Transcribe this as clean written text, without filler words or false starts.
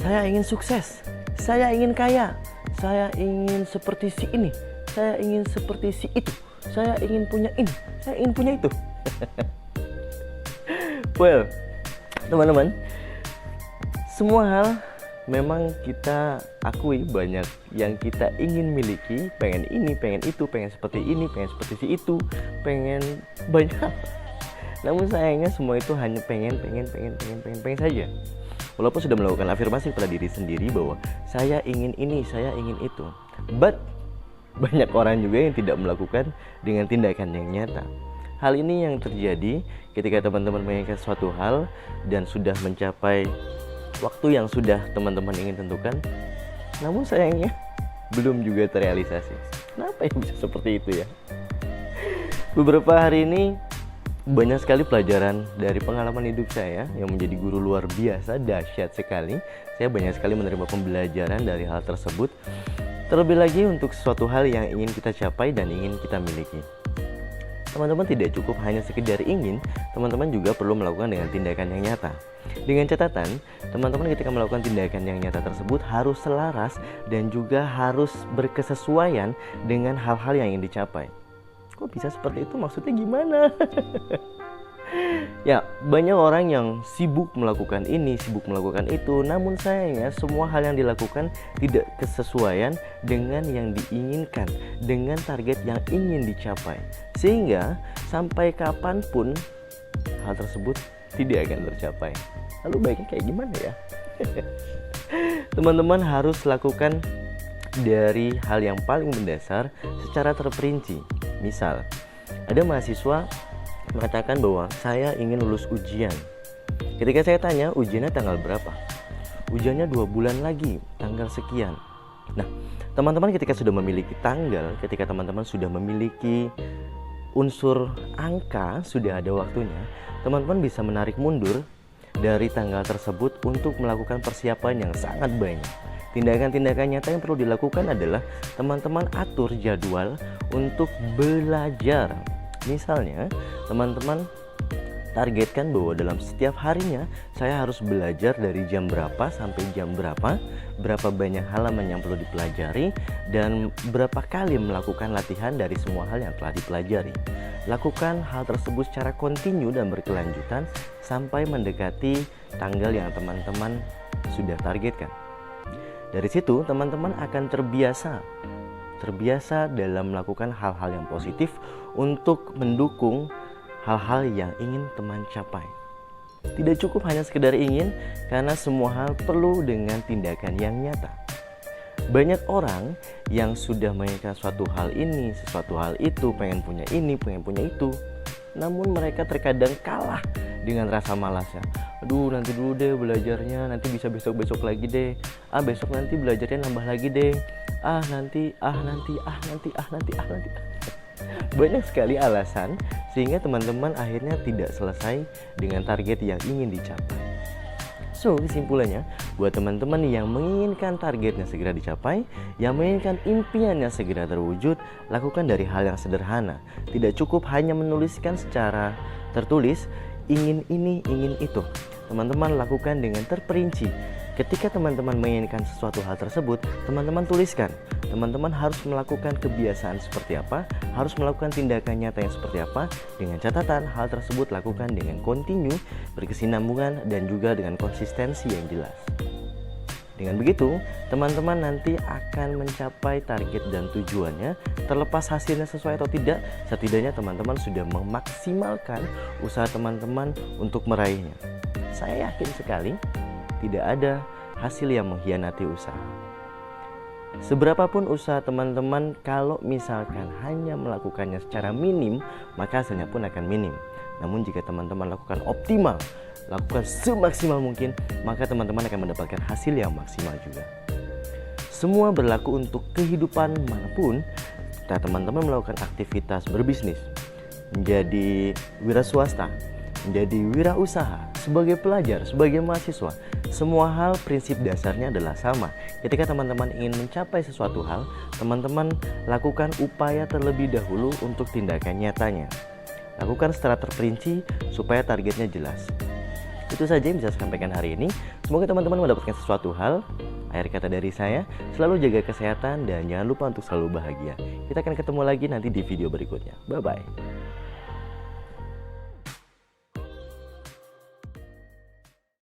Saya ingin sukses, saya ingin kaya, saya ingin seperti si ini, saya ingin seperti si itu, saya ingin punya ini, saya ingin punya itu. Well, teman-teman, semua hal memang kita akui banyak yang kita ingin miliki, pengen ini, pengen itu, pengen seperti ini, pengen seperti si itu, pengen banyak. Namun sayangnya semua itu hanya pengen saja. Walaupun sudah melakukan afirmasi pada diri sendiri bahwa saya ingin ini, saya ingin itu. But banyak orang juga yang tidak melakukan dengan tindakan yang nyata. Hal ini yang terjadi ketika teman-teman menginginkan suatu hal dan sudah mencapai waktu yang sudah teman-teman ingin tentukan, namun sayangnya belum juga terrealisasi. Kenapa ya bisa seperti itu ya? Beberapa hari ini banyak sekali pelajaran dari pengalaman hidup saya yang menjadi guru luar biasa, dahsyat sekali. Saya banyak sekali menerima pembelajaran dari hal tersebut. Terlebih lagi untuk sesuatu hal yang ingin kita capai dan ingin kita miliki. Teman-teman tidak cukup hanya sekedar ingin, teman-teman juga perlu melakukan dengan tindakan yang nyata. Dengan catatan, teman-teman ketika melakukan tindakan yang nyata tersebut harus selaras dan juga harus berkesesuaian dengan hal-hal yang ingin dicapai. Kok bisa seperti itu? Maksudnya gimana? Ya, banyak orang yang sibuk melakukan ini, sibuk melakukan itu. Namun sayangnya semua hal yang dilakukan tidak kesesuaian dengan yang diinginkan, dengan target yang ingin dicapai. Sehingga sampai kapanpun hal tersebut tidak akan tercapai. Lalu baiknya kayak gimana ya? Teman-teman harus lakukan dari hal yang paling mendasar secara terperinci. Misal, ada mahasiswa mengatakan bahwa saya ingin lulus ujian. Ketika saya tanya ujiannya tanggal berapa, ujiannya 2 bulan lagi, tanggal sekian. Nah, teman-teman ketika sudah memiliki tanggal, ketika teman-teman sudah memiliki unsur angka, sudah ada waktunya, teman-teman bisa menarik mundur dari tanggal tersebut untuk melakukan persiapan yang sangat banyak. Tindakan-tindakan nyata yang perlu dilakukan adalah teman-teman atur jadwal untuk belajar. Misalnya, teman-teman targetkan bahwa dalam setiap harinya saya harus belajar dari jam berapa sampai jam berapa banyak halaman yang perlu dipelajari, dan berapa kali melakukan latihan dari semua hal yang telah dipelajari. Lakukan hal tersebut secara kontinu dan berkelanjutan sampai mendekati tanggal yang teman-teman sudah targetkan. Dari situ teman-teman akan terbiasa dalam melakukan hal-hal yang positif untuk mendukung hal-hal yang ingin teman capai. Tidak cukup hanya sekedar ingin, karena semua hal perlu dengan tindakan yang nyata. Banyak orang yang sudah menginginkan suatu hal ini, sesuatu hal itu, pengen punya ini, pengen punya itu, namun mereka terkadang kalah dengan rasa malasnya. Aduh, nanti dulu deh belajarnya, nanti bisa besok-besok lagi deh. Besok nanti belajarnya nambah lagi deh. Nanti. Banyak sekali alasan sehingga teman-teman akhirnya tidak selesai dengan target yang ingin dicapai. So, kesimpulannya, buat teman-teman yang menginginkan targetnya segera dicapai, yang menginginkan impiannya segera terwujud, lakukan dari hal yang sederhana. Tidak cukup hanya menuliskan secara tertulis, ingin ini, ingin itu. Teman-teman lakukan dengan terperinci. Ketika teman-teman menginginkan sesuatu hal tersebut, teman-teman tuliskan. Teman-teman harus melakukan kebiasaan seperti apa, harus melakukan tindakan nyata yang seperti apa. Dengan catatan, hal tersebut lakukan dengan kontinu, berkesinambungan, dan juga dengan konsistensi yang jelas. Dengan begitu, teman-teman nanti akan mencapai target dan tujuannya. Terlepas hasilnya sesuai atau tidak, setidaknya teman-teman sudah memaksimalkan usaha teman-teman untuk meraihnya. Saya yakin sekali tidak ada hasil yang mengkhianati usaha. Seberapapun usaha teman-teman, kalau misalkan hanya melakukannya secara minim, maka hasilnya pun akan minim. Namun jika teman-teman lakukan optimal, lakukan semaksimal mungkin, maka teman-teman akan mendapatkan hasil yang maksimal juga. Semua berlaku untuk kehidupan manapun. Ketika teman-teman melakukan aktivitas berbisnis, menjadi wira swasta, menjadi wirausaha, sebagai pelajar, sebagai mahasiswa, semua hal prinsip dasarnya adalah sama. Ketika teman-teman ingin mencapai sesuatu hal, teman-teman lakukan upaya terlebih dahulu untuk tindakan nyatanya. Lakukan secara terperinci supaya targetnya jelas. Itu saja yang bisa saya sampaikan hari ini. Semoga teman-teman mendapatkan sesuatu hal. Akhir kata dari saya, selalu jaga kesehatan dan jangan lupa untuk selalu bahagia. Kita akan ketemu lagi nanti di video berikutnya. Bye-bye.